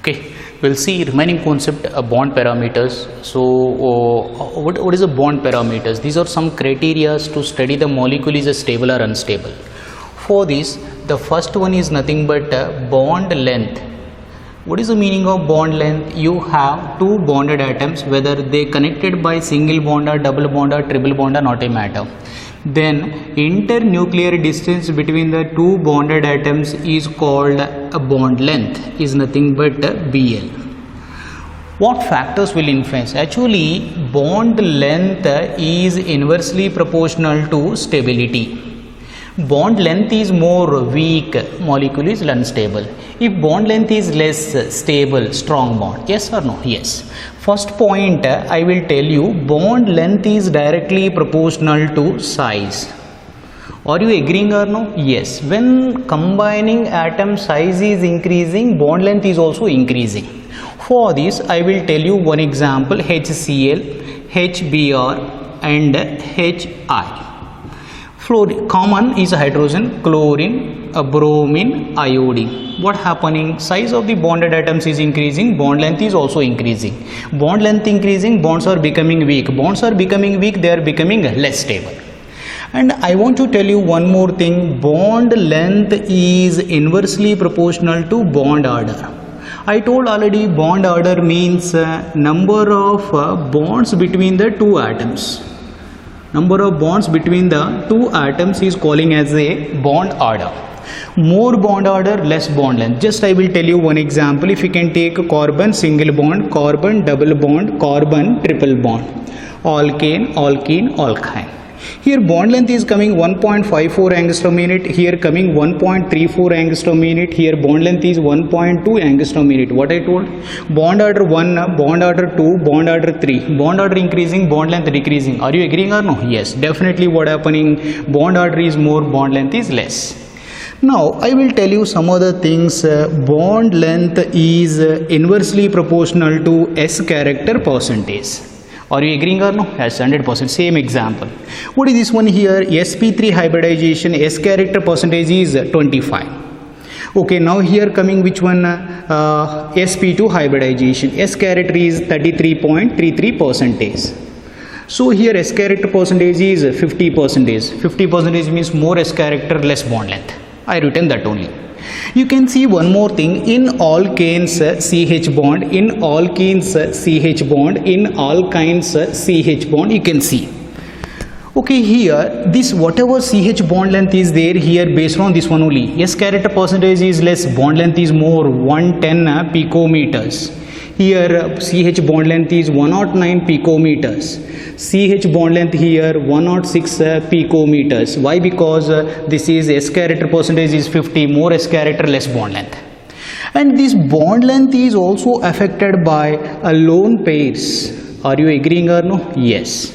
Okay, we'll see remaining concept bond parameters. So what is a bond parameters? These are some criteria to study the molecule is stable or unstable. For this, the first one is nothing but bond length. What is the meaning of bond length? You have two bonded atoms, whether they connected by single bond or double bond or triple bond or not a matter. Then internuclear distance between the two bonded atoms is called a bond length, is nothing but BL. What factors will influence? Actually, bond length is inversely proportional to stability. Bond length is more weak, molecule is unstable. If bond length is less stable, strong bond, yes or no? Yes. First point, I will tell you, bond length is directly proportional to size. Are you agreeing or no? Yes. When combining atom size is increasing, bond length is also increasing. For this, I will tell you one example: HCl, HBr and HI. Common is hydrogen, chlorine, bromine, iodine. What happening? Size of the bonded atoms is increasing, bond length is also increasing. Bond length increasing, bonds are becoming weak. Bonds are becoming weak, they are becoming less stable. And I want to tell you one more thing: bond length is inversely proportional to bond order. I told already, bond order means number of bonds between the two atoms. Number of bonds between the two atoms is calling as a bond order. More bond order, less bond length. Just I will tell you one example. If you can take carbon single bond, carbon double bond, carbon triple bond, alkane, alkene, alkyne. Here bond length is coming 1.54 angstrom unit, here coming 1.34 angstrom unit, here bond length is 1.2 angstrom unit. What I told? Bond order 1, bond order 2, bond order 3. Bond order increasing, bond length decreasing. Are you agreeing or no? Yes, definitely what happening? Bond order is more, bond length is less. Now I will tell you some other things. Bond length is inversely proportional to S character percentage. Are you agreeing or no? Yes, 100%. Same example. What is this one here? sp3 hybridization, S character percentage is 25. Okay, now here coming which one? sp2 hybridization, S character is 33.33%. So here S character percentage is 50%. 50% means more S character, less bond length. I written that only. You can see one more thing: in alkanes CH bond, in alkenes CH bond, in alkynes CH bond. You can see. Okay, here this whatever CH bond length is there here, based on this one only. S character percentage is less, bond length is more, 110 picometers. Here CH bond length is 109 picometers. CH bond length here 106 picometers. Why? Because this is S character percentage is 50, more S character, less bond length. And this bond length is also affected by lone pairs. Are you agreeing or no? Yes.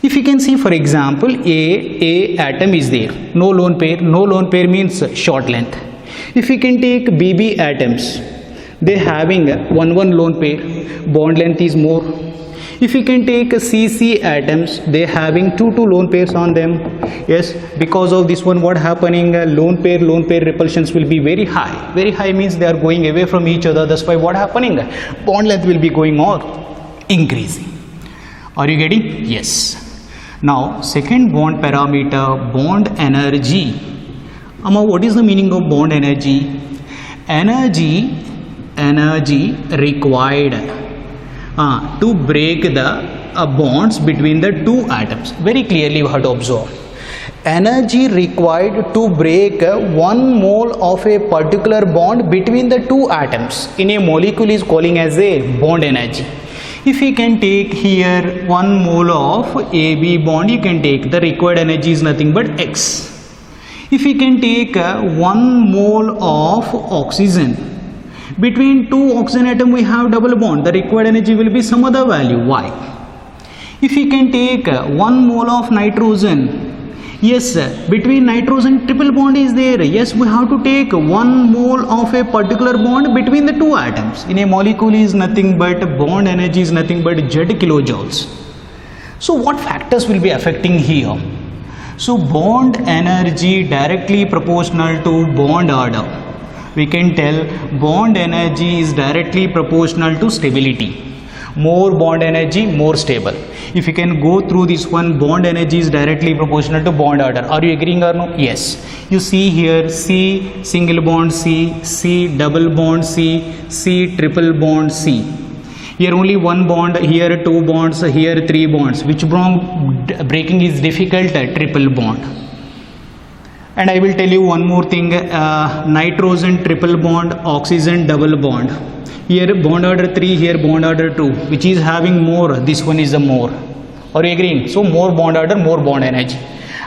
If you can see, for example, A atom is there, no lone pair. No lone pair means short length. If you can take BB atoms, they having one lone pair, bond length is more. If you can take CC atoms, they having two lone pairs on them. Yes, because of this one, what happening? Lone pair repulsions will be very high. Very high means they are going away from each other. That's why what happening? Bond length will be going on increasing. Are you getting? Yes. Now second bond parameter, bond energy. What is the meaning of bond energy? Energy required to break the bonds between the two atoms. Very clearly you have to observe. Energy required to break 1 mole of a particular bond between the two atoms in a molecule is calling as a bond energy. If you can take here 1 mole of AB bond, you can take the required energy is nothing but X. If you can take 1 mole of oxygen, between two oxygen atom we have double bond, the required energy will be some other value. Why? If you can take 1 mole of nitrogen, yes, between nitrogen triple bond is there. Yes, we have to take 1 mole of a particular bond between the two atoms. In a molecule is nothing but bond energy is nothing but Z kilojoules. So what factors will be affecting here? So bond energy directly proportional to bond order. we can tell bond energy is directly proportional to stability. More bond energy, more stable. If you can go through this one, bond energy is directly proportional to bond order. Are you agreeing or no? Yes. You see here C single bond C, C double bond C, C triple bond C. Here only one bond, here two bonds, here three bonds. Which bond breaking is difficult? Triple bond. And I will tell you one more thing, nitrogen triple bond, oxygen double bond. Here bond order 3, here bond order 2. Which is having more? This one is the more. Are you agreeing? So more bond order, more bond energy.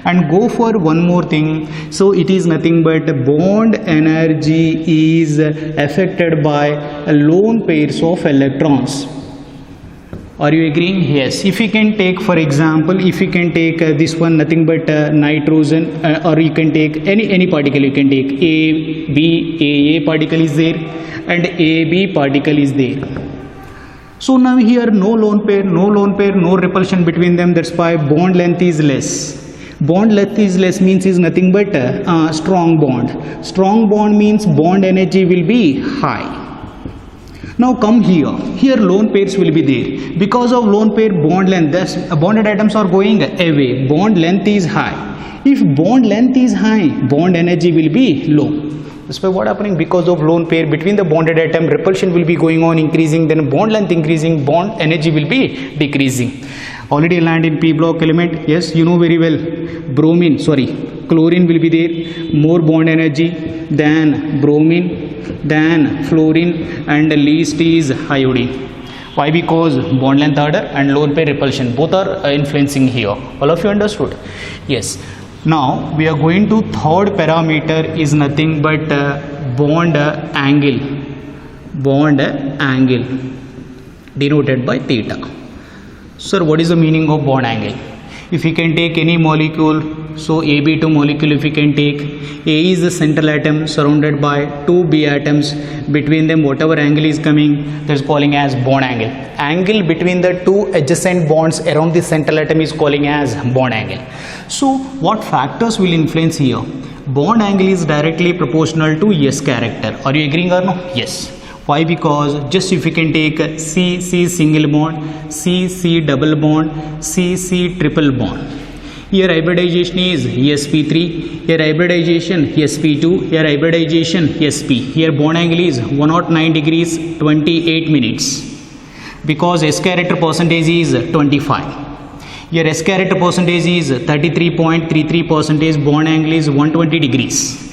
And go for one more thing. So it is nothing but bond energy is affected by lone pairs of electrons. Are you agreeing? Yes. If you can take, for example, if you can take this one, nothing but nitrogen, or you can take any particle. You can take A, B, A particle is there, and AB particle is there. So now here no lone pair, no repulsion between them. That's why bond length is less. Bond length is less means is nothing but strong bond. Strong bond means bond energy will be high. Now come here. Here lone pairs will be there. Because of lone pair bond length, thus bonded atoms are going away. Bond length is high. If bond length is high, bond energy will be low. That's why what happening, because of lone pair between the bonded atom, repulsion will be going on increasing, then bond length increasing, bond energy will be decreasing. Already land in P block element. Yes, you know very well. Chlorine will be there. More bond energy than bromine, than fluorine, and least is iodine. Why? Because bond length order and lone pair repulsion both are influencing here. All of you understood? Yes. Now we are going to third parameter is nothing but bond angle. Bond angle denoted by theta. Sir, what is the meaning of bond angle? If we can take any molecule, so AB2 molecule, if we can take, A is the central atom surrounded by two B atoms. Between them whatever angle is coming, that is calling as bond angle. Angle between the two adjacent bonds around the central atom is calling as bond angle. So what factors will influence here? Bond angle is directly proportional to S character. Are you agreeing or no? Yes. Why? Because just if you can take C single bond, C double bond, C triple bond. Here hybridization is sp3, here hybridization sp2, here hybridization sp. Here bond angle is 109 degrees 28 minutes. Because S character percentage is 25. Here S character percentage is 33.33%, bond angle is 120 degrees.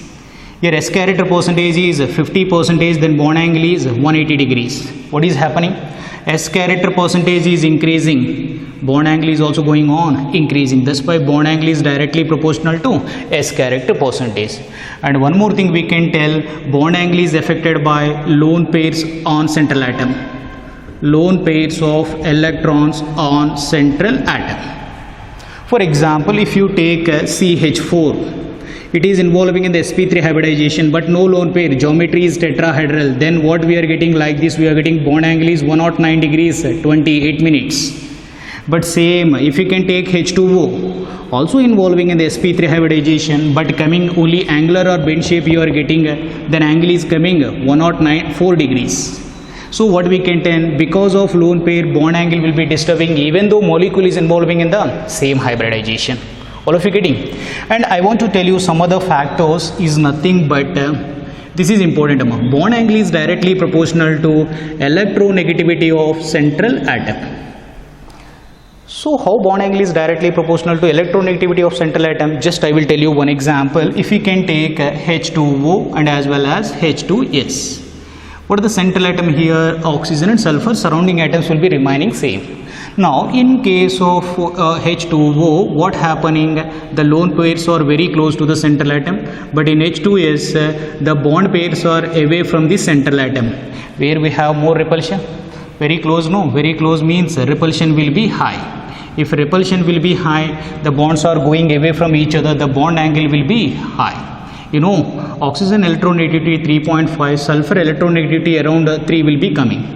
Here S character percentage is 50%, then bond angle is 180 degrees. What is happening? S character percentage is increasing, bond angle is also going on increasing. That's why bond angle is directly proportional to S character percentage. And one more thing we can tell, bond angle is affected by lone pairs on central atom. Lone pairs of electrons on central atom. For example, if you take CH4, it is involving in the sp3 hybridization, but no lone pair, geometry is tetrahedral. Then what we are getting like this, we are getting bond angle is 109 degrees 28 minutes. But same, if you can take H2O, also involving in the sp3 hybridization, but coming only angular or bend shape you are getting, then angle is coming 104 degrees. So what we can tell, because of lone pair, bond angle will be disturbing even though molecule is involving in the same hybridization. All of you getting? And I want to tell you some other factors is nothing but this is important. Bond angle is directly proportional to electronegativity of central atom. So how bond angle is directly proportional to electronegativity of central atom? Just I will tell you one example. If we can take H2O and as well as H2S. What are the central atom here? Oxygen and sulfur. Surrounding atoms will be remaining same. Now in case of H2O, what happening? The lone pairs are very close to the central atom, but in H2S the bond pairs are away from the central atom. Where we have more repulsion? Very close, no? Very close means repulsion will be high. If repulsion will be high, the bonds are going away from each other, the bond angle will be high. You know, oxygen electronegativity 3.5, sulfur electronegativity around 3 will be coming.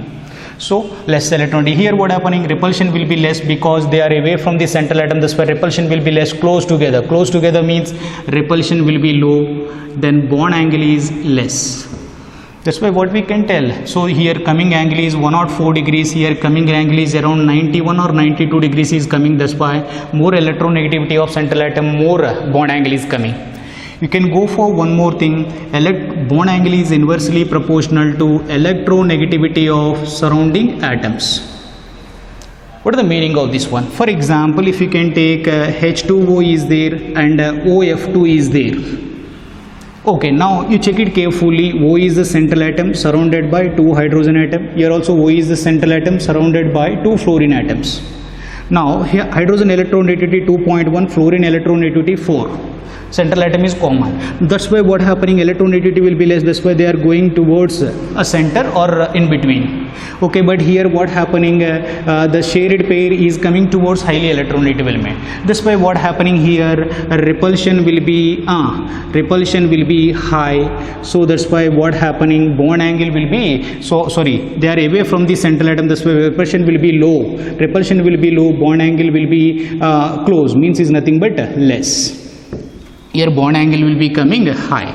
So less electronegativity. Here what happening? Repulsion will be less because they are away from the central atom. That's why repulsion will be less. Close together. Close together means repulsion will be low. Then bond angle is less. That's why what we can tell. So here coming angle is 104 degrees. Here coming angle is around 91 or 92 degrees is coming. That's why more electronegativity of central atom, more bond angle is coming. You can go for one more thing. Bond angle is inversely proportional to electronegativity of surrounding atoms. What is the meaning of this one? For example, if you can take H2O is there and OF2 is there. Okay, now you check it carefully. O is the central atom surrounded by 2 hydrogen atoms. Here also O is the central atom surrounded by 2 fluorine atoms. Now here hydrogen electron negativity 2.1, fluorine electron negativity 4. Central atom is common. That's why what happening, electronegativity will be less. That's why they are going towards a center or in between. Okay, but here what happening, the shared pair is coming towards highly electronegative element. That's why what happening here, repulsion will be high. So that's why what happening, bond angle will be, they are away from the central atom. That's why repulsion will be low. Repulsion will be low, bond angle will be close, means is nothing but less. Here bond angle will be coming high.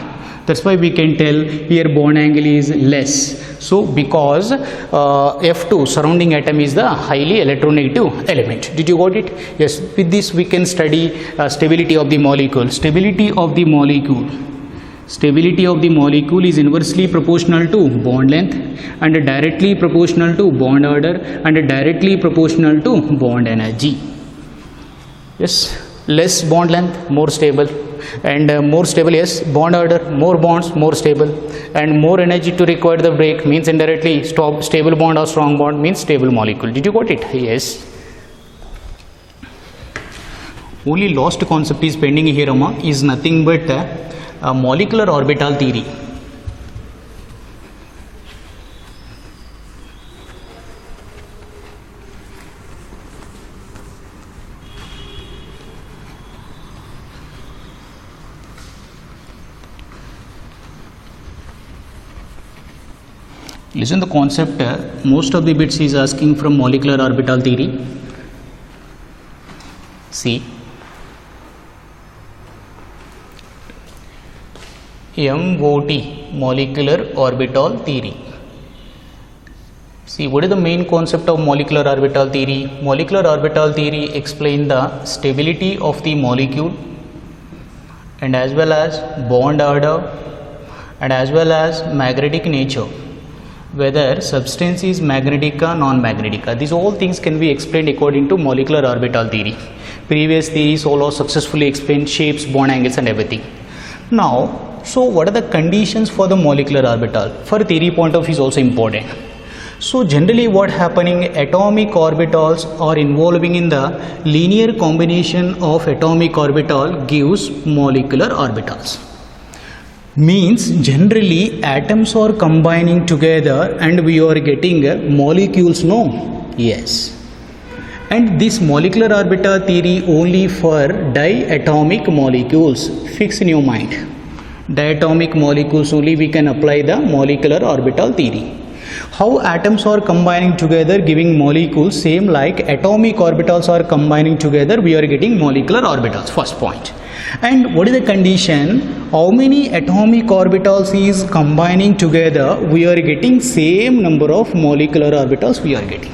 That's why we can tell here bond angle is less. So because F2 surrounding atom is the highly electronegative element. Did you got it? Yes. With this we can study stability of the molecule. Stability of the molecule is inversely proportional to bond length and directly proportional to bond order and directly proportional to bond energy. Yes. Less bond length, more stable, and more stable, yes, bond order, more bonds, more stable, and more energy to require the break, means indirectly stable bond or strong bond means stable molecule. Did you got it? Yes. Only lost concept is pending here, is nothing but molecular orbital theory. Listen the concept, most of the bits is asking from molecular orbital theory. See, MOT, molecular orbital theory. See, what is the main concept of molecular orbital theory? Molecular orbital theory explains the stability of the molecule and as well as bond order and as well as magnetic nature, whether substance is magnetica, non-magnetica. These all things can be explained according to molecular orbital theory. Previous theories all successfully explained shapes, bond angles and everything. Now, so what are the conditions for the molecular orbital? For theory point of view is also important. So generally what happening, atomic orbitals are involving in the linear combination of atomic orbital gives molecular orbitals. Means generally atoms are combining together and we are getting molecules, no? Yes. And this molecular orbital theory only for diatomic molecules. Fix in your mind. Diatomic molecules only we can apply the molecular orbital theory. How atoms are combining together giving molecules, same like atomic orbitals are combining together, we are getting molecular orbitals, first point. And what is the condition? How many atomic orbitals is combining together, we are getting same number of molecular orbitals we are getting.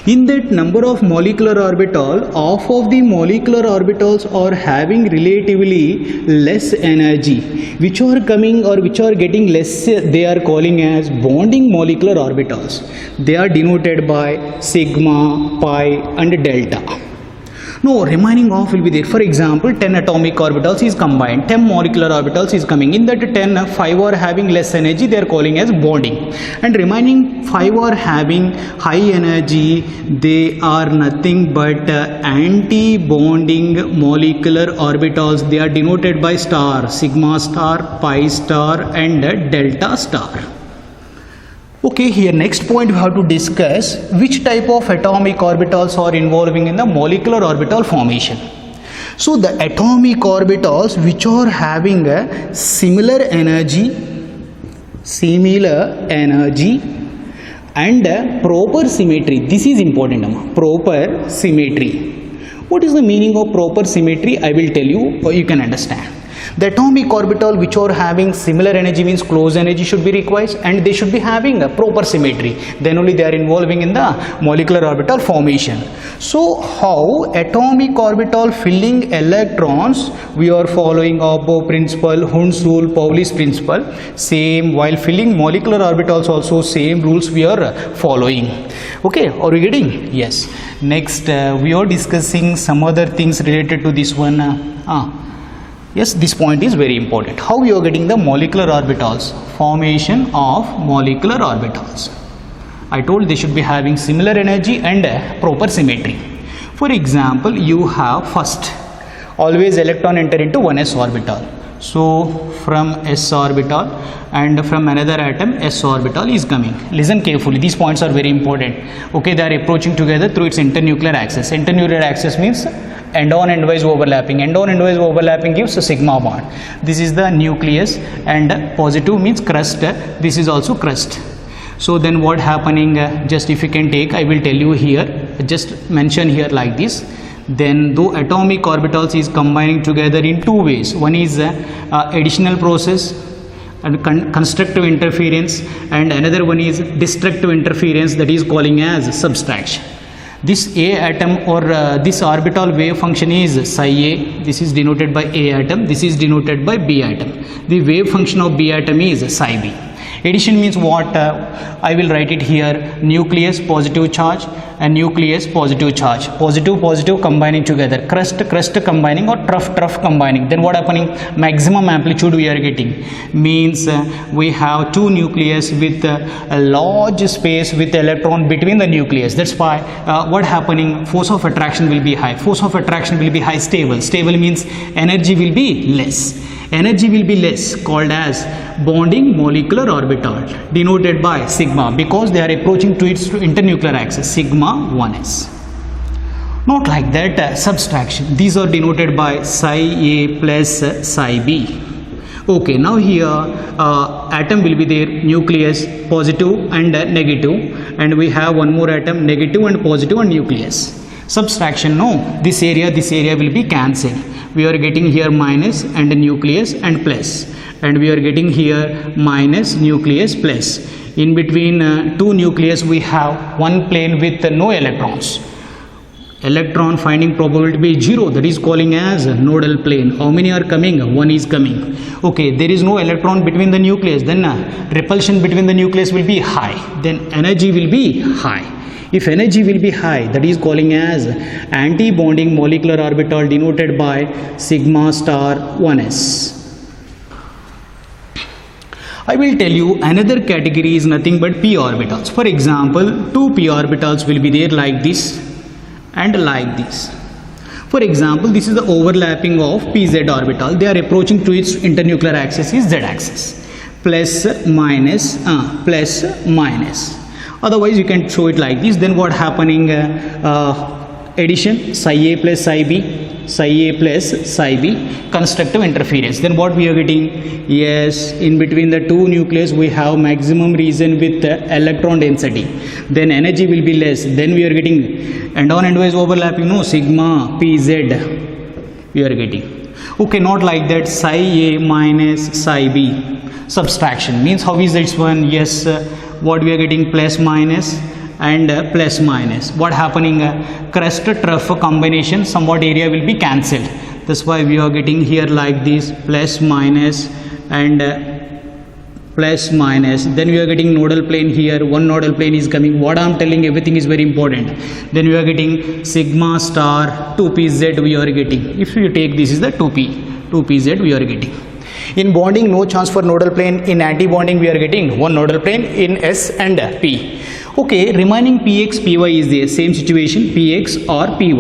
In that number of molecular orbital, half of the molecular orbitals are having relatively less energy, which are coming or which are getting less, they are calling as bonding molecular orbitals. They are denoted by sigma, pi and delta. No, remaining half will be there. For example, 10 atomic orbitals is combined, 10 molecular orbitals is coming. In that 10, 5 are having less energy, they are calling as bonding. And remaining 5 are having high energy, they are nothing but anti-bonding molecular orbitals. They are denoted by star, sigma star, pi star and delta star. Okay, here next point we have to discuss which type of atomic orbitals are involving in the molecular orbital formation. So the atomic orbitals which are having a similar energy and proper symmetry. This is important, proper symmetry. What is the meaning of proper symmetry? I will tell you, or you can understand. The atomic orbital which are having similar energy means close energy should be required, and they should be having a proper symmetry. Then only they are involving in the molecular orbital formation. So how atomic orbital filling electrons, we are following Abbo principle, Hund's rule, Pauli's principle. Same while filling molecular orbitals also same rules we are following. Okay, are we getting? Yes. Next we are discussing some other things related to this one. Yes, this point is very important. How you are getting the molecular orbitals? Formation of molecular orbitals. I told they should be having similar energy and proper symmetry. For example, you have first, always electron enter into 1s orbital. So from s orbital and from another atom s orbital is coming. Listen carefully, these points are very important. Okay, they are approaching together through its internuclear axis. Internuclear axis means end-on endwise overlapping. End-on endwise overlapping gives a sigma bond. This is the nucleus, and positive means crust. This is also crust. So then what happening, just if you can take, I will tell you here, just mention here like this. Then though atomic orbitals is combining together in two ways. One is additional process and constructive interference, and another one is destructive interference, that is calling as subtraction. This A atom or this orbital wave function is psi A. This is denoted by A atom. This is denoted by B atom. The wave function of B atom is psi B. Addition means what? I will write it here. Nucleus positive charge and nucleus positive charge. Positive positive combining together. Crust crust combining, or trough combining. Then what happening? Maximum amplitude we are getting. Means we have two nucleus with a large space with electron between the nucleus. That's why what happening? Force of attraction will be high. Force of attraction will be high. Stable. Stable means energy will be less. Energy will be less, called as bonding molecular orbital, denoted by sigma, because they are approaching to its internuclear axis, sigma 1s. Not like that, subtraction. These are denoted by psi A plus psi B. Okay, now here atom will be there, nucleus positive and negative, and we have one more atom, negative and positive and nucleus. Subtraction, no, this area will be cancelled. We are getting here minus and nucleus and plus, and we are getting here minus nucleus plus. In between two nucleus we have one plane with no electrons. Electron finding probability be 0, that is calling as nodal plane. How many are coming? One is coming. Okay, there is no electron between the nucleus, then repulsion between the nucleus will be high, then energy will be high. If energy will be high, that is calling as anti-bonding molecular orbital, denoted by sigma star 1s. I will tell you another category is nothing but p orbitals. For example, two p orbitals will be there like this and like this. For example, this is the overlapping of pz orbital. They are approaching to its internuclear axis is z axis. Plus minus, plus minus. Otherwise you can show it like this. Then what happening? Addition, psi A plus psi B, psi A plus psi B, constructive interference. Then what we are getting? Yes, in between the two nucleus we have maximum region with electron density. Then energy will be less. Then we are getting end-on endwise overlapping, no, sigma pz we are getting. Okay, not like that. Psi A minus psi B. Subtraction means how is this one? Yes, what we are getting? Plus minus and plus minus. What happening? Crust trough combination, somewhat area will be cancelled. That's why we are getting here like this, plus minus and plus minus. Then we are getting nodal plane here. One nodal plane is coming. What I am telling, everything is very important. Then we are getting sigma star 2pz we are getting. If you take this is the 2pz we are getting. In bonding, no chance for nodal plane. In anti-bonding, we are getting one nodal plane in S and P. Okay, remaining Px, Py is the same situation, Px or Py.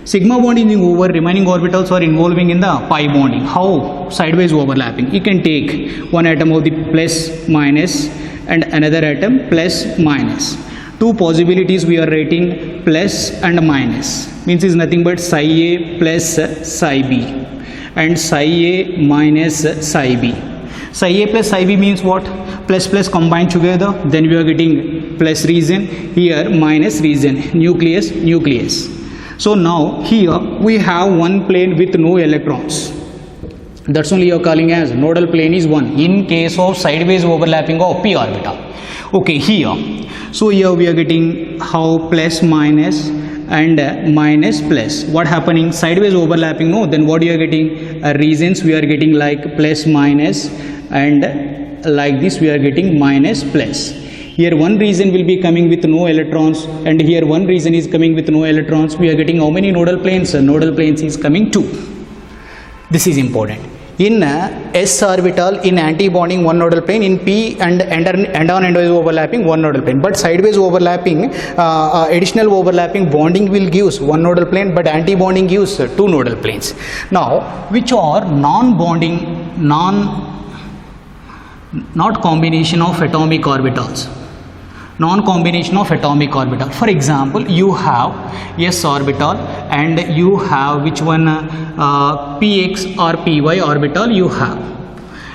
Sigma bonding is over, remaining orbitals are involving in the pi bonding. How? Sideways overlapping. You can take one atom of the plus minus and another atom plus minus. Two possibilities we are writing, plus and minus. Means is nothing but psi A plus psi B. And psi A minus psi B. Psi A plus psi B means what? Plus plus combined together, then we are getting plus region, here minus region, nucleus, nucleus. So now here we have one plane with no electrons. That's only you are calling as nodal plane is 1 in case of sideways overlapping of p orbital. Okay, here, so here we are getting how plus minus and minus plus. What happening? Sideways overlapping, no? Then what you are getting? Regions we are getting like plus minus, and like this we are getting minus plus. Here one region will be coming with no electrons, and here one region is coming with no electrons. We are getting how many nodal planes? Nodal planes is coming 2. This is important. In s orbital, in anti-bonding, one nodal plane. In p and end-on endwise overlapping, one nodal plane. But sideways overlapping, additional overlapping bonding will gives one nodal plane, but anti-bonding gives 2 nodal planes. Now, which are non-bonding, not combination of atomic orbitals. Non-combination of atomic orbital. For example, you have s orbital and you have which one, px or py orbital you have,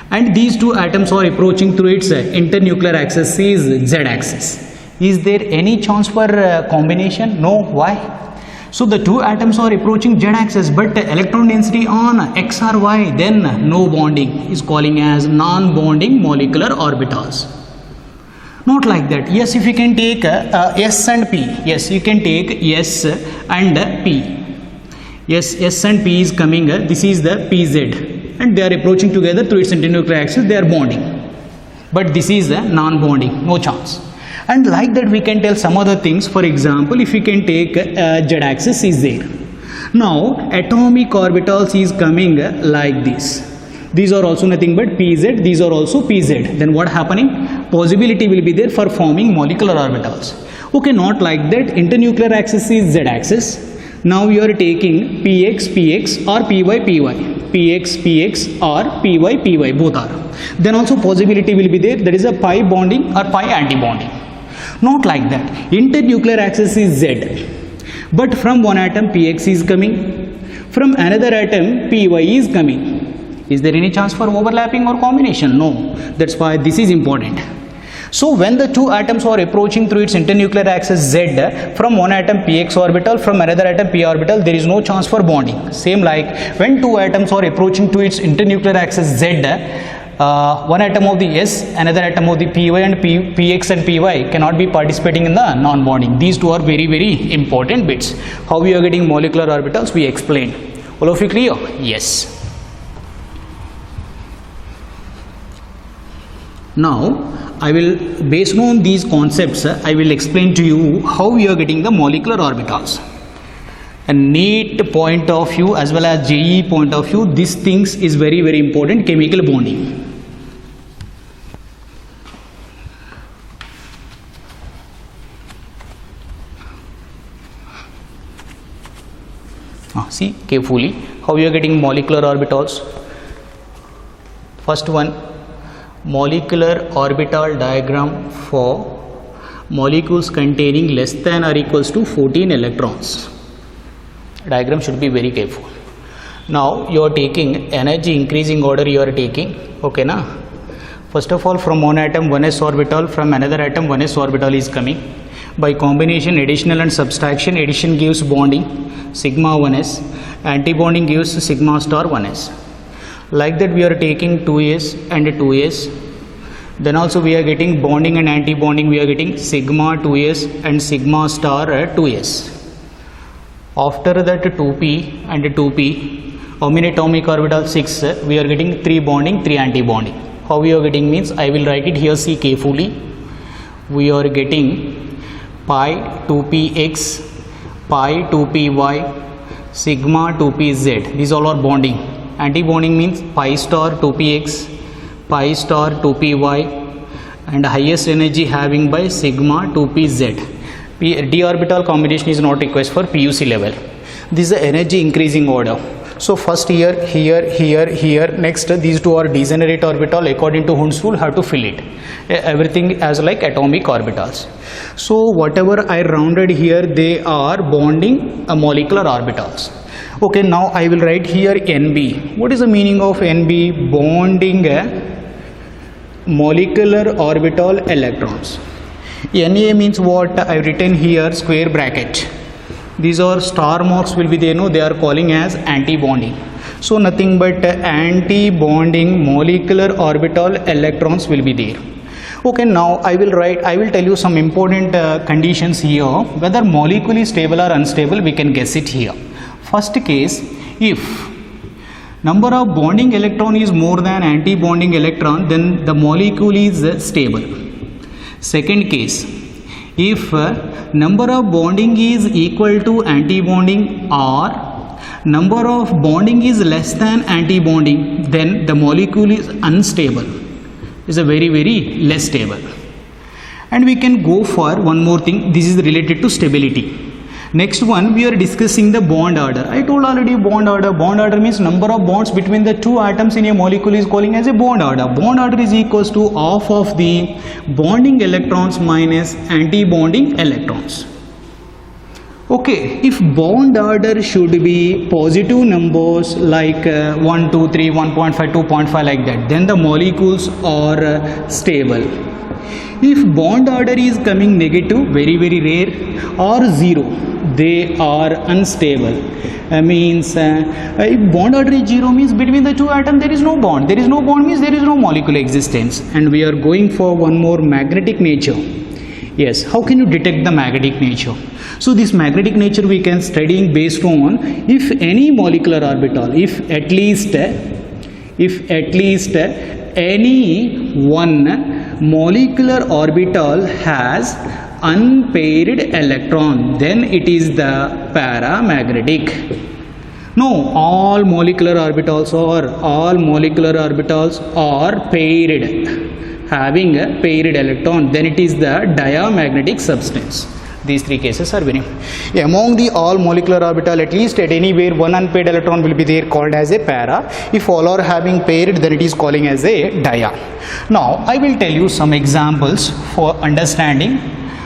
and these two atoms are approaching through its internuclear axis is z axis. Is there any chance for combination? No. Why? So the two atoms are approaching z axis, but electron density on x or y, then no bonding, is calling as non-bonding molecular orbitals. Not like that. Yes, if you can take S and P. Yes, you can take S and P. Yes, S and P is coming. This is the PZ, and they are approaching together through its internuclear axis. They are bonding, but this is non-bonding. No chance. And like that, we can tell some other things. For example, if we can take Z axis is there. Now, atomic orbitals is coming like this. These are also nothing but pz, these are also pz. Then what happening? Possibility will be there for forming molecular orbitals. Okay, not like that. Internuclear axis is z axis. Now you are taking px or py px or py both are. Then also possibility will be there, that is a pi bonding or pi anti-bonding. Not like that. Internuclear axis is z, but from one atom px is coming, from another atom py is coming. Is there any chance for overlapping or combination? No. That's why this is important. So when the two atoms are approaching through its internuclear axis z, from one atom px orbital, from another atom p orbital, there is no chance for bonding. Same like when two atoms are approaching to its internuclear axis z, one atom of the s, another atom of the py and px and py cannot be participating in the non-bonding. These two are very, very important bits. How we are getting molecular orbitals, we explained. All of you clear? Yes. Now, I will, based on these concepts, I will explain to you how we are getting the molecular orbitals. A NEET point of view as well as JEE point of view, these things is very, very important. Chemical bonding. See carefully how we are getting molecular orbitals. First one, molecular orbital diagram for molecules containing less than or equals to 14 electrons. Diagram should be very careful. Now you are taking energy increasing order, you are taking, okay na? First of all, from one atom 1s orbital, from another atom 1s orbital is coming. By combination, additional and subtraction, addition gives bonding sigma 1s, anti-bonding gives sigma star 1s. Like that we are taking 2s and 2s. Then also we are getting bonding and anti-bonding, we are getting sigma 2s and sigma star 2s. After that 2p and 2p, how many atomic orbital? 6. We are getting 3 bonding, 3 anti-bonding. How we are getting means, I will write it here, see carefully. We are getting pi 2px, pi 2py, sigma 2pz. These all are bonding. Anti-bonding means pi star 2px, pi star 2py, and highest energy having by sigma 2pz. D orbital combination is not required for PUC level. This is the energy increasing order. So first here, next these two are degenerate orbital. According to Hund's rule, have to fill it. Everything as like atomic orbitals. So whatever I rounded here, they are bonding molecular orbitals. Okay, now I will write here NB. What is the meaning of NB? Bonding molecular orbital electrons. Na means what? I have written here square bracket. These are star marks will be there, no, they are calling as anti-bonding. So nothing but anti-bonding molecular orbital electrons will be there. Okay, now I will tell you some important conditions here. Whether molecule is stable or unstable, we can guess it here. First case, if number of bonding electron is more than anti-bonding electron, then the molecule is stable. Second case, if number of bonding is equal to anti-bonding or number of bonding is less than anti-bonding, then the molecule is unstable, is a very less stable. And we can go for one more thing. This is related to stability. Next one, we are discussing the bond order. I told already bond order. Bond order means number of bonds between the two atoms in a molecule is calling as a bond order. Bond order is equals to half of the bonding electrons minus anti-bonding electrons. Okay, if bond order should be positive numbers like 1, 2, 3, 1.5, 2.5 like that, then the molecules are stable. If bond order is coming negative, very rare, or 0, they are unstable. Means if bond order is 0 means between the two atoms there is no bond. There is no bond means there is no molecule existence. And we are going for one more, magnetic nature. Yes, how can you detect the magnetic nature? So this magnetic nature we can studying based on if any molecular orbital, if at least any one molecular orbital has unpaired electron, then it is the paramagnetic. No, all molecular orbitals are paired, having a paired electron, then it is the diamagnetic substance. These three cases are very among the all molecular orbital, at least at anywhere one unpaired electron will be there, called as a para. If all are having paired, then it is calling as a dia. Now I will tell you some examples for understanding.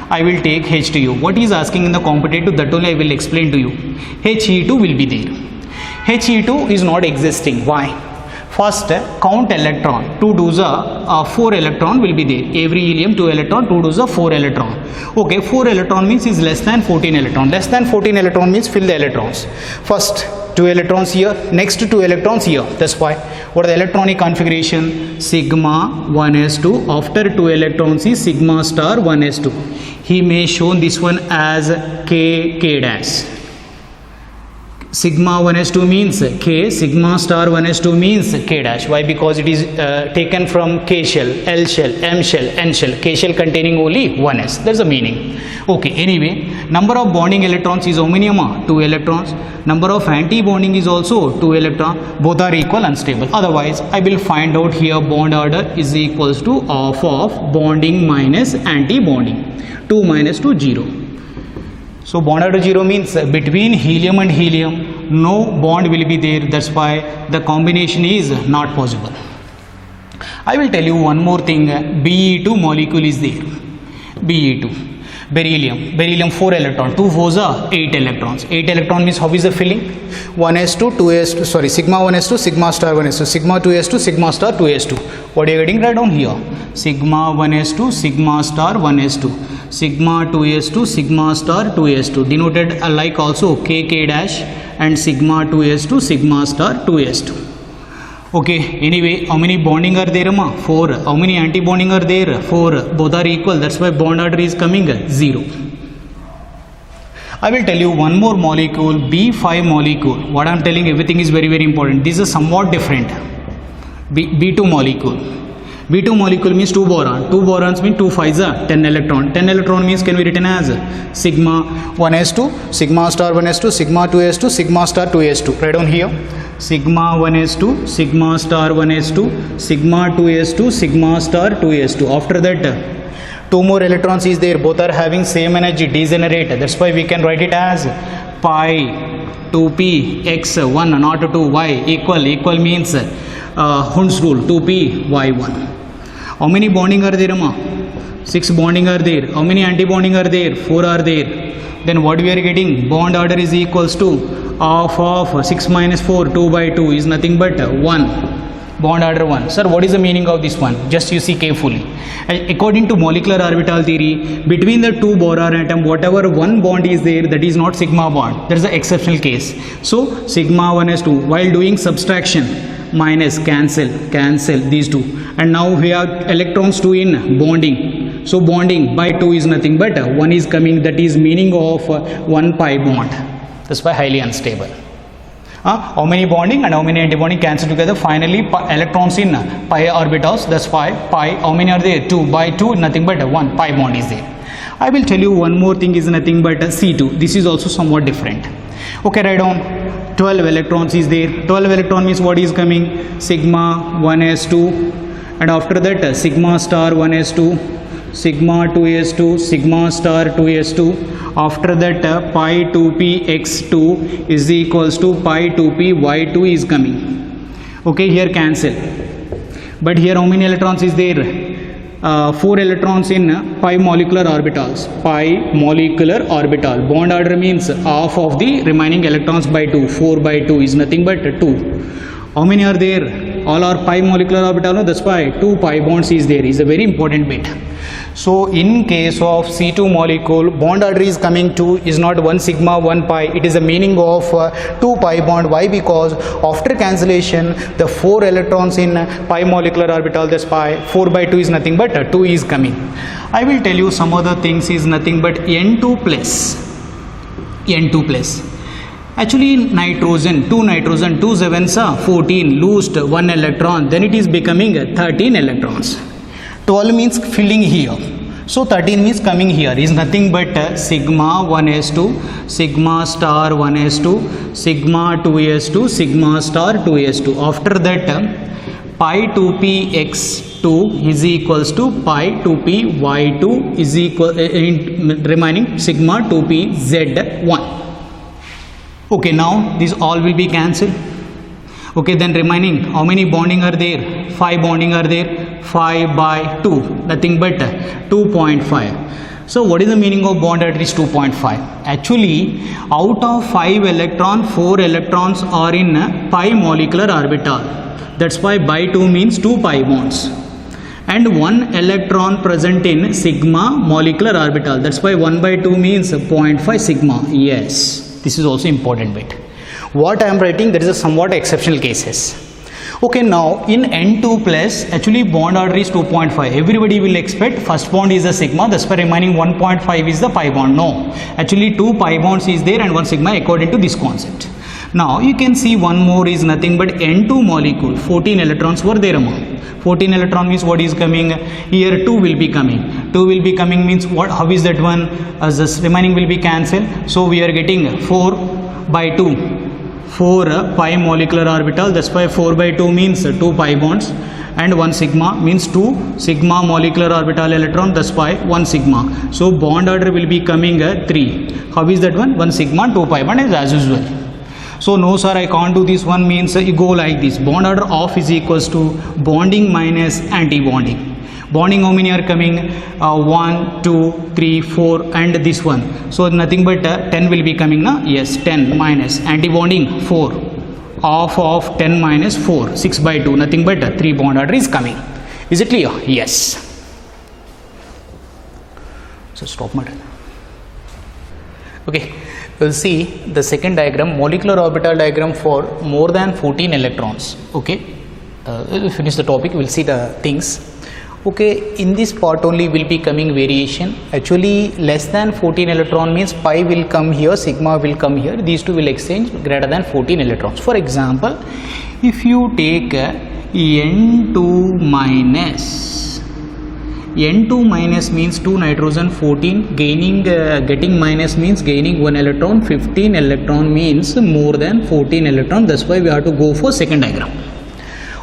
I will take H2O. What is asking in the competitive, that only I will explain to you. He2 will be there. He2 is not existing. Why? First, count electron. 2 2s are 4 electron will be there. Every helium 2 electron, 2 2s are 4 electron. Okay, 4 electron means is less than 14 electron. Less than 14 electron means fill the electrons. First 2 electrons here, next 2 electrons here. That's why. What is the electronic configuration? Sigma 1s2. After 2 electrons is sigma star 1s2. He may shown this one as k dash. Sigma 1s2 means K, sigma star 1s2 means K dash. Why? Because it is taken from K shell, L shell, M shell, N shell. K shell containing only 1s. That's the meaning. Okay, anyway, number of bonding electrons is how many? 2 electrons. Number of anti-bonding is also 2 electrons. Both are equal, unstable. Otherwise, I will find out here bond order is equals to half of bonding minus anti-bonding. 2 minus 2, 0. So bond order 0 means between helium and helium no bond will be there. That's why the combination is not possible. I will tell you one more thing. Be2 molecule is there. Be2. Beryllium 4 electron. 2 4s are 8 electrons. 8 electron means how is the filling? 1s2, 2s2, sorry, sigma 1s2, sigma star 1s2, sigma 2s2, sigma star 2s2. What are you getting? Right down here. Sigma 1s2, sigma star 1s2. Sigma 2s2, sigma star 2s2, denoted alike also k dash and sigma 2s2, sigma star 2s2. Okay, anyway, how many bonding are there? 4. How many anti-bonding are there? 4. Both are equal. That's why bond order is coming 0. I will tell you one more molecule, B5 molecule. What I am telling, everything is very important. This is somewhat different. B2 molecule. B2 molecule means 2 boron. 2 borons mean 2 5s are 10 electron. 10 electron means can be written as sigma 1s2, sigma star 1s2, sigma 2s2, sigma star 2s2. Write down here. Sigma 1s2, sigma star 1s2, sigma 2s2, sigma star 2s2. After that, 2 more electrons is there. Both are having same energy, degenerate. That's why we can write it as pi 2p x 1 not 2y equal means Hund's rule 2p y1. How many bonding are there? 6 bonding are there. How many anti-bonding are there? 4 are there. Then what we are getting? Bond order is equals to half of 6 minus 4, 2 by 2 is nothing but 1. bond order 1. Sir, what is the meaning of this one? Just you see carefully. According to molecular orbital theory, between the two boron atom, whatever one bond is there, that is not sigma bond. That is the exceptional case. So sigma 1s2, while doing subtraction, minus, cancel these two, and now we have electrons 2 in bonding. So bonding by 2 is nothing but 1 is coming, that is meaning of 1 pi bond. That's why highly unstable. How many bonding and how many antibonding cancel together? Finally electrons in pi orbitals, that's why pi, how many are there? 2 by 2, nothing but 1 pi bond is there. I will tell you one more thing is nothing but C2. This is also somewhat different. Okay, write down 12 electrons is there. 12 electron means what is coming? Sigma 1s2, and after that sigma star 1s2, sigma 2s2, sigma star 2s2. After that pi 2p x2 is equals to pi 2p y2 is coming. Okay, here cancel. But here how many electrons is there? 4 electrons in pi molecular orbitals. Pi molecular orbital. Bond order means half of the remaining electrons by 2. 4 by 2 is nothing but 2. How many are there? All are pi molecular orbital. No, that's why 2 pi bonds is there. Is a very important bit. So in case of C2 molecule, bond order is coming to is not 1 sigma 1 pi. It is a meaning of 2 pi bond. Why? Because after cancellation, the 4 electrons in pi molecular orbital, that's pi, 4 by 2 is nothing but 2 is coming. I will tell you some other things is nothing but N2 plus. Actually nitrogen, 2 sevens are 14, loosed 1 electron, then it is becoming 13 electrons. 12 means filling here, so 13 means coming here, is nothing but sigma 1s2, sigma star 1s2, sigma 2s2, sigma star 2s2. After that pi 2p x2 is equals to pi 2p y2 is equal remaining sigma 2p z1. Okay, now these all will be cancelled. Okay, then remaining how many bonding are there? 5 bonding are there. 5 by 2, nothing but 2.5. So what is the meaning of bond order is 2.5? Actually, out of 5 electron, 4 electrons are in pi molecular orbital. That's why by 2 means 2 pi bonds. And 1 electron present in sigma molecular orbital. That's why 1 by 2 means 0.5 sigma. Yes, this is also important bit. What I am writing, there is a somewhat exceptional cases. Okay, now in N2 plus, actually bond order is 2.5. Everybody will expect first bond is a sigma, that's why remaining 1.5 is the pi bond. No, actually 2 pi bonds is there and 1 sigma according to this concept. Now you can see one more is nothing but N2 molecule, 14 electrons were there among. 14 electron means what is coming? Here 2 will be coming. 2 will be coming means what? How is that one? As this remaining will be cancelled. So we are getting 4 by 2. 4 pi molecular orbital, that's why 4 by 2 means 2 pi bonds, and 1 sigma means 2 sigma molecular orbital electron, that's why 1 sigma. So bond order will be coming 3. How is that one? 1 sigma 2 pi bond is as usual. So no sir, I can't do this one means you go like this. Bond order of is equals to bonding minus anti-bonding. Bonding how many are coming? 1, 2, 3, 4 and this one. So nothing but 10 will be coming now. Yes, 10 minus anti-bonding 4. Half of 10 minus 4, 6 by 2, nothing but 3 bond order is coming. Is it clear? Yes. So stop matter. Okay, we'll see the second diagram, molecular orbital diagram for more than 14 electrons. Okay, we'll finish the topic, we'll see the things. Okay, in this part only will be coming variation. Actually less than 14 electron means pi will come here, sigma will come here, these two will exchange greater than 14 electrons. For example, if you take N2 minus means 2 nitrogen 14, gaining getting minus means gaining 1 electron, 15 electron means more than 14 electron, that's why we have to go for second diagram.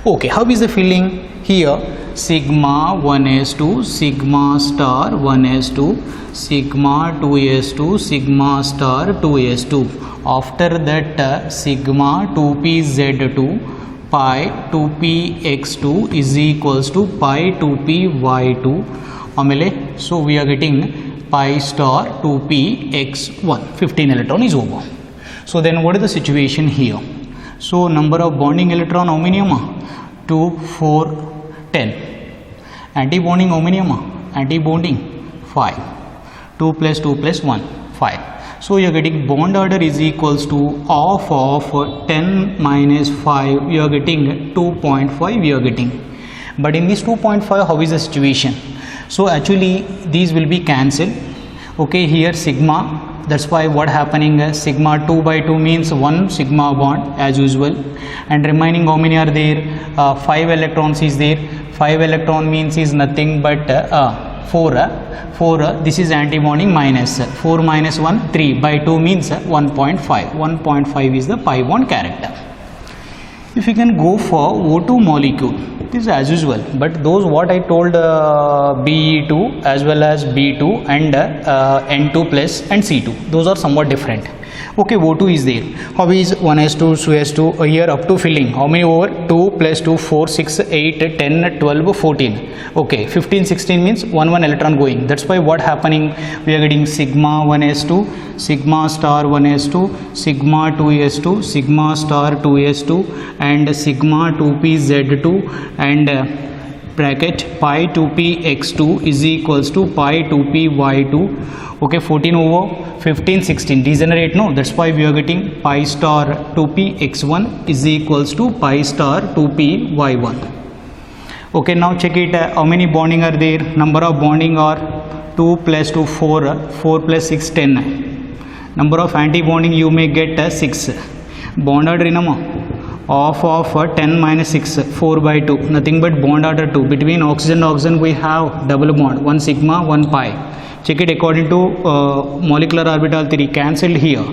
Okay, how is the filling? Here sigma 1s2, sigma star 1s2, sigma 2s2, sigma star 2s2. After that sigma 2pz2, pi 2px2 is equals to pi 2py2. Amele, so we are getting pi star 2px1. 15 electron is over. So then what is the situation here? So number of bonding electron how many? 2, 4, 10. Anti-bonding how many? Anti-bonding 5. 2 plus 2 plus 1, 5. So you are getting bond order is equals to half of 10 minus 5. You are getting 2.5. You are getting. But in this 2.5, how is the situation? So actually these will be cancelled. Okay, here sigma. That's why what happening sigma 2 by 2 means 1 sigma bond as usual, and remaining how many are there? 5 electrons is there. 5 electron means is nothing but 4. This is anti-bonding minus 4 minus 1 3 by 2 means 1.5. 1.5 is the pi bond character. If you can go for O2 molecule, this is as usual, but those what I told Be2 as well as B2 and N2 plus and C2, those are somewhat different. Okay, O2 is there. How is 1s2, 2s2 here up to filling? How many over? 2 plus 2, 4, 6, 8, 10, 12, 14. Okay, 15, 16 means 1 electron going. That's why what happening? We are getting sigma 1s2, sigma star 1s2, sigma 2s2, sigma star 2s2 and sigma 2pz2 and bracket pi 2p x2 is equals to pi 2p y2. Okay, 14 over 15, 16 degenerate, no, that's why we are getting pi star 2p x1 is equals to pi star 2p y1. Okay, now check it, how many bonding are there? Number of bonding are 2 plus 2 4, 4 plus 6 10. Number of anti-bonding you may get 6. Bond order in half of 10 minus 6, 4 by 2, nothing but bond order 2. Between oxygen and oxygen we have double bond, 1 sigma, 1 pi. Check it according to molecular orbital theory, cancelled here.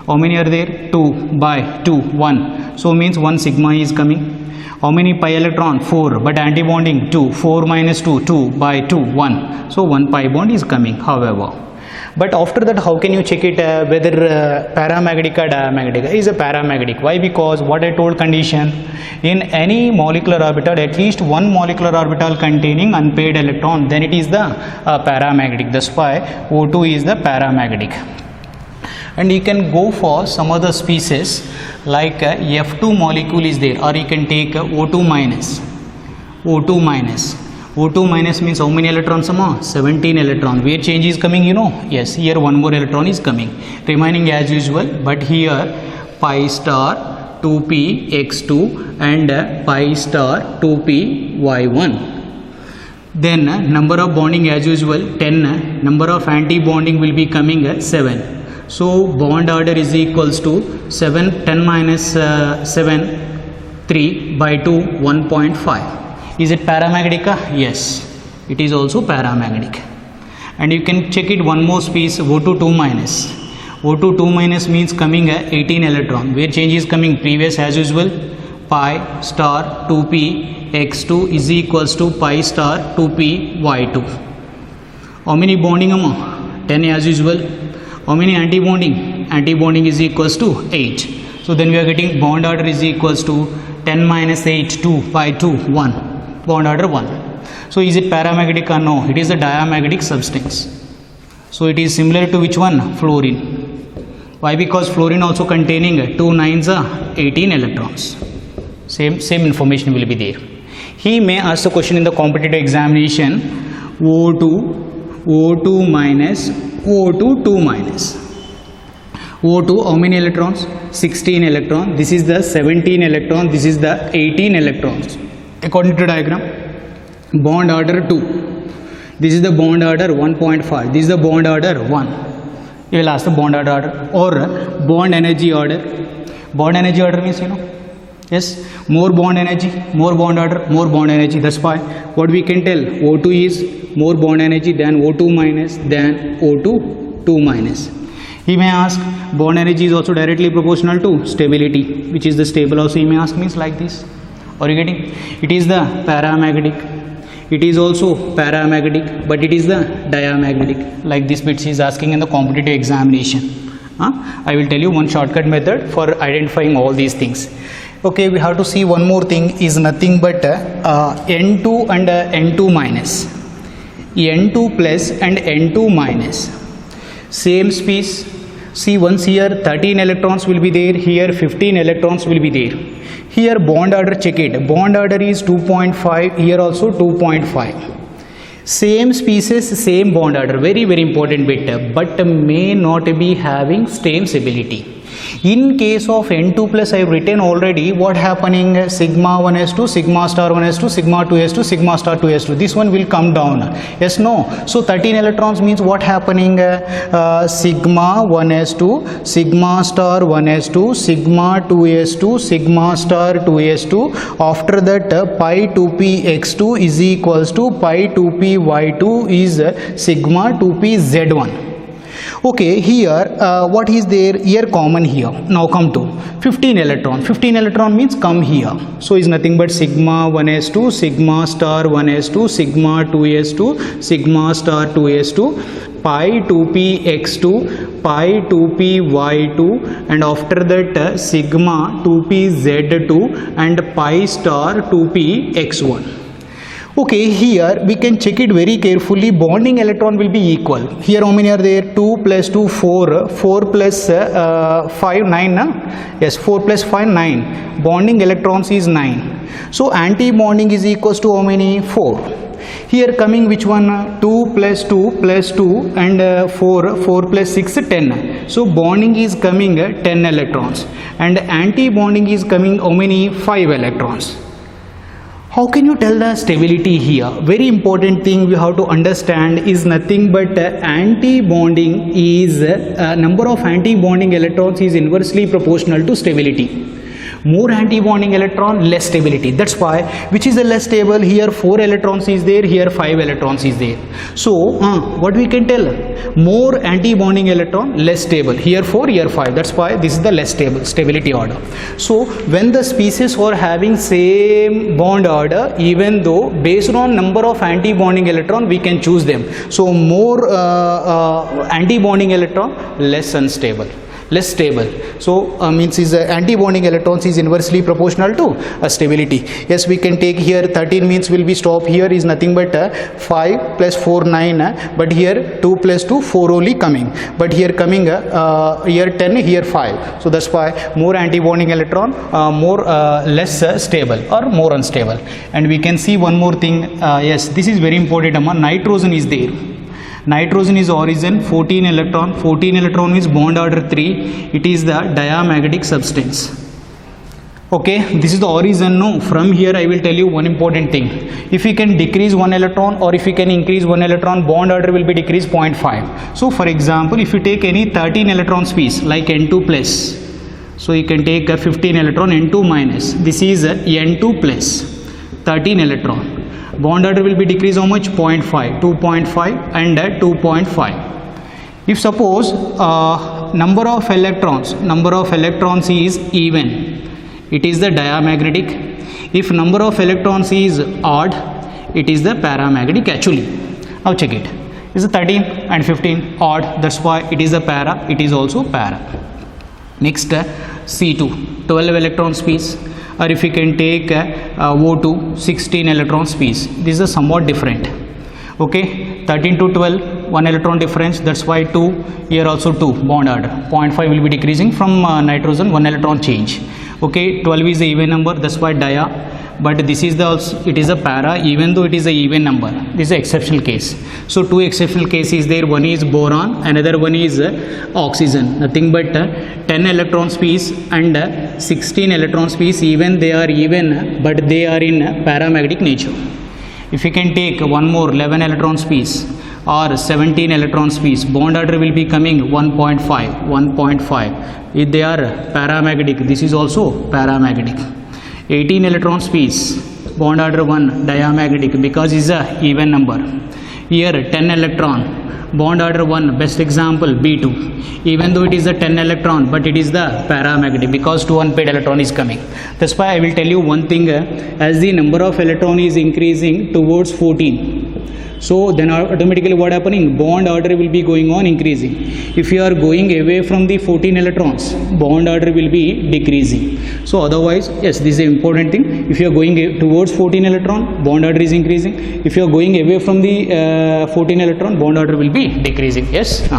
How many are there? 2 by 2, 1. So means 1 sigma is coming. How many pi electron? 4, but anti-bonding 2. 4 minus 2, 2 by 2, 1. So 1 pi bond is coming, however. But after that, how can you check it whether paramagnetic or diamagnetic? Is a paramagnetic. Why? Because what I told condition, in any molecular orbital, at least one molecular orbital containing unpaired electron, then it is the paramagnetic. That's why O2 is the paramagnetic. And you can go for some other species like F2 molecule is there, or you can take O2 minus. O2 minus. O2 minus means how many electrons? 17 electrons. Where change is coming, you know? Yes, here one more electron is coming. Remaining as usual, but here pi star 2p x2 and pi star 2p y1. Then number of bonding as usual 10. Number of anti-bonding will be coming 7. So bond order is equals to 7, 10 minus 7, 3 by 2, 1.5. Is it paramagnetic? Yes, it is also paramagnetic. And you can check it one more space, O2 2 minus. O2 2 minus means coming 18 electron. Where change is coming? Previous as usual, pi star 2p x2 is equals to pi star 2p y2. How many bonding? 10 as usual. How many anti-bonding? Anti-bonding is equals to 8. So then we are getting bond order is equals to 10 minus 8, 2 by 2, 1. Bond order 1. So is it paramagnetic or no? It is a diamagnetic substance. So it is similar to which one? Fluorine. Why? Because fluorine also containing 2 9s 18 electrons. Same information will be there. He may ask the question in the competitive examination, O2 minus, O2 2 minus. O2 how many electrons? 16 electrons. This is the 17 electrons. This is the 18 electrons. According to diagram, bond order 2. This is the bond order 1.5. This is the bond order 1. You will ask the bond order or bond energy order. Bond energy order means, you know, yes, more bond energy, more bond order, more bond energy. That's why what we can tell, O2 is more bond energy than O2 minus than O2 2 minus. He may ask, bond energy is also directly proportional to stability, which is the stable also. He may ask means like this. Are you getting? It is the paramagnetic. It is also paramagnetic, but it is the diamagnetic. Like this bit he is asking in the competitive examination. I will tell you one shortcut method for identifying all these things. Okay, we have to see one more thing is nothing but N2 and N2 minus. N2 plus and N2 minus. Same space. See, once here 13 electrons will be there, here 15 electrons will be there. Here bond order, check it, bond order is 2.5, here also 2.5. Same species, same bond order, very important bit, but may not be having same stability. In case of N2 plus, I have written already what happening, sigma 1s2, sigma star 1s2, sigma 2s2, sigma star 2s2. This one will come down. Yes, no. So 13 electrons means what happening, sigma 1s2, sigma star 1s2, sigma 2s2, sigma star 2s2. After that pi 2p x2 is equals to pi 2p y2 is sigma 2p z1. Okay, here what is there here common here. Now come to 15 electron. 15 electron means come here. So is nothing but sigma 1s2, sigma star 1s2, sigma 2s2, sigma star 2s2, pi 2p x2, pi 2p y2, and after that sigma 2p z2 and pi star 2p x1. Okay, here we can check it very carefully. Bonding electron will be equal. Here how many are there? 2 plus 2, 4. 4 plus 5, 9. Yes, 4 plus 5, 9. Bonding electrons is 9. So anti-bonding is equals to how many? 4. Here coming which one? 2 plus 2 plus 2 and 4. 4 plus 6, 10. So bonding is coming 10 electrons. And anti-bonding is coming how many? 5 electrons. How can you tell the stability here? Very important thing we have to understand is nothing but anti-bonding is number of anti-bonding electrons is inversely proportional to stability. More anti-bonding electron, less stability. That's why which is the less stable? Here 4 electrons is there, here 5 electrons is there. So what we can tell? More anti-bonding electron, less stable. Here 4, here 5. That's why this is the less stable stability order. So when the species are having same bond order, even though based on number of anti-bonding electron we can choose them. So more anti-bonding electron, less unstable, less stable. So means is anti-bonding electrons is inversely proportional to stability. Yes, we can take here 13 means will be stop. Here is nothing but 5 plus 4, 9, but here 2 plus 2, 4 only coming, but here coming here 10, here 5. So that's why more anti-bonding electron, more less stable or more unstable. And we can see one more thing. Yes, this is very important. Nitrogen is there. Nitrogen is origin, 14 electron. 14 electron means bond order 3. It is the diamagnetic substance. Okay, this is the origin. No, from here I will tell you one important thing. If we can decrease 1 electron or if we can increase 1 electron, bond order will be decreased 0.5. So for example, if you take any 13 electron species like N2 plus, so you can take a 15 electron, N2 minus. This is N2 plus 13 electron. Bond order will be decreased how much? 0.5, 2.5 and 2.5. If suppose number of electrons is even, it is the diamagnetic. If number of electrons is odd, it is the paramagnetic actually. Now check it. Is it 13 and 15 odd? That's why it is a para. It is also para. Next C2, 12 electron species. Or if you can take O2, 16 electron species. This is somewhat different. Okay, 13 to 12, 1 electron difference. That's why 2. Here also 2 bond order. 0.5 will be decreasing from nitrogen, 1 electron change. Okay, 12 is the even number. That's why dia. But this is the also, it is a para even though it is a even number. This is an exceptional case. So 2 exceptional cases there. One is boron, another one is oxygen. Nothing but 10 electron species and 16 electron species. Even they are even, but they are in paramagnetic nature. If you can take one more 11 electron species or 17 electron species, bond order will be coming 1.5, 1.5. If they are paramagnetic, this is also paramagnetic. 18 electron species, bond order 1 diamagnetic because is a even number. Here 10 electron, bond order 1, best example B2. Even though it is a 10 electron, but it is the paramagnetic because 2 unpaired electron is coming. That's why I will tell you one thing, as the number of electron is increasing towards 14. So then automatically what happening? Bond order will be going on increasing. If you are going away from the 14 electrons, bond order will be decreasing. So otherwise, yes, this is an important thing. If you are going towards 14 electron, bond order is increasing. If you are going away from the 14 electron, bond order will be decreasing. Yes.